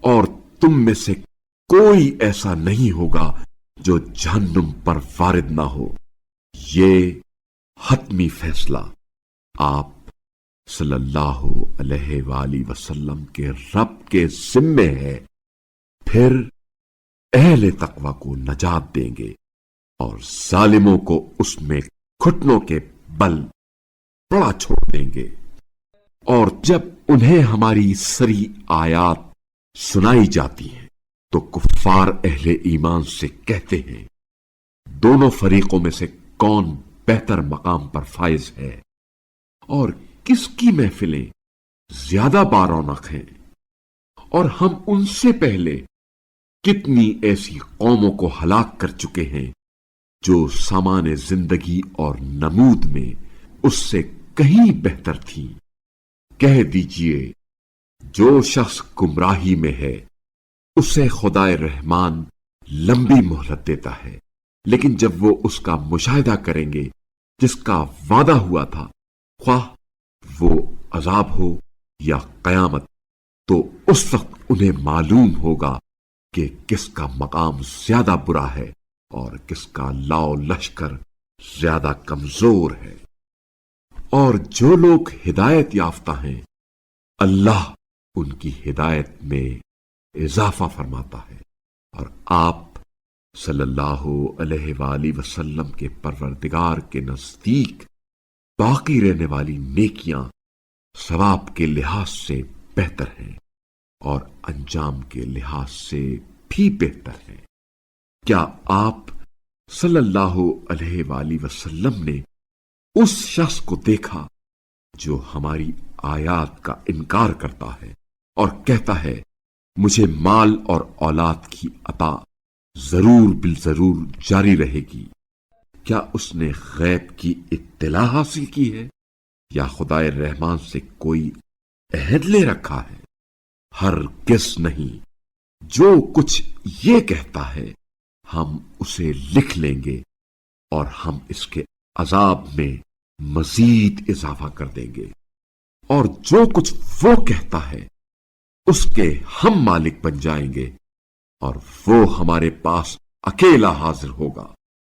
اور تم میں سے کوئی ایسا نہیں ہوگا جو جہنم پر وارد نہ ہو۔ یہ حتمی فیصلہ آپ صلی اللہ علیہ وآلہ وسلم کے رب کے ذمے ہے۔ پھر اہل تقوی کو نجات دیں گے اور ظالموں کو اس میں گھٹنوں کے بل پڑا چھوڑ دیں گے۔ اور جب انہیں ہماری سری آیات سنائی جاتی ہیں تو کفار اہل ایمان سے کہتے ہیں، دونوں فریقوں میں سے کون بہتر مقام پر فائز ہے اور کس کی محفلیں زیادہ بارونق ہیں؟ اور ہم ان سے پہلے کتنی ایسی قوموں کو ہلاک کر چکے ہیں جو سامان زندگی اور نمود میں اس سے کہیں بہتر تھی۔ کہہ دیجئے، جو شخص گمراہی میں ہے اسے خدائے رحمان لمبی مہلت دیتا ہے، لیکن جب وہ اس کا مشاہدہ کریں گے جس کا وعدہ ہوا تھا، خواہ وہ عذاب ہو یا قیامت، تو اس وقت انہیں معلوم ہوگا کہ کس کا مقام زیادہ برا ہے اور کس کا لاؤ لشکر زیادہ کمزور ہے۔ اور جو لوگ ہدایت یافتہ ہیں اللہ ان کی ہدایت میں اضافہ فرماتا ہے، اور آپ صلی اللہ علیہ وآلہ وسلم کے پروردگار کے نزدیک باقی رہنے والی نیکیاں ثواب کے لحاظ سے بہتر ہیں اور انجام کے لحاظ سے بھی بہتر ہیں۔ کیا آپ صلی اللہ علیہ وآلہ وسلم نے اس شخص کو دیکھا جو ہماری آیات کا انکار کرتا ہے اور کہتا ہے مجھے مال اور اولاد کی عطا ضرور بالضرور جاری رہے گی؟ کیا اس نے غیب کی اطلاع حاصل کی ہے یا خدائے رحمان سے کوئی عہد لے رکھا ہے؟ ہرگز نہیں۔ جو کچھ یہ کہتا ہے ہم اسے لکھ لیں گے اور ہم اس کے عذاب میں مزید اضافہ کر دیں گے، اور جو کچھ وہ کہتا ہے اس کے ہم مالک بن جائیں گے اور وہ ہمارے پاس اکیلا حاضر ہوگا۔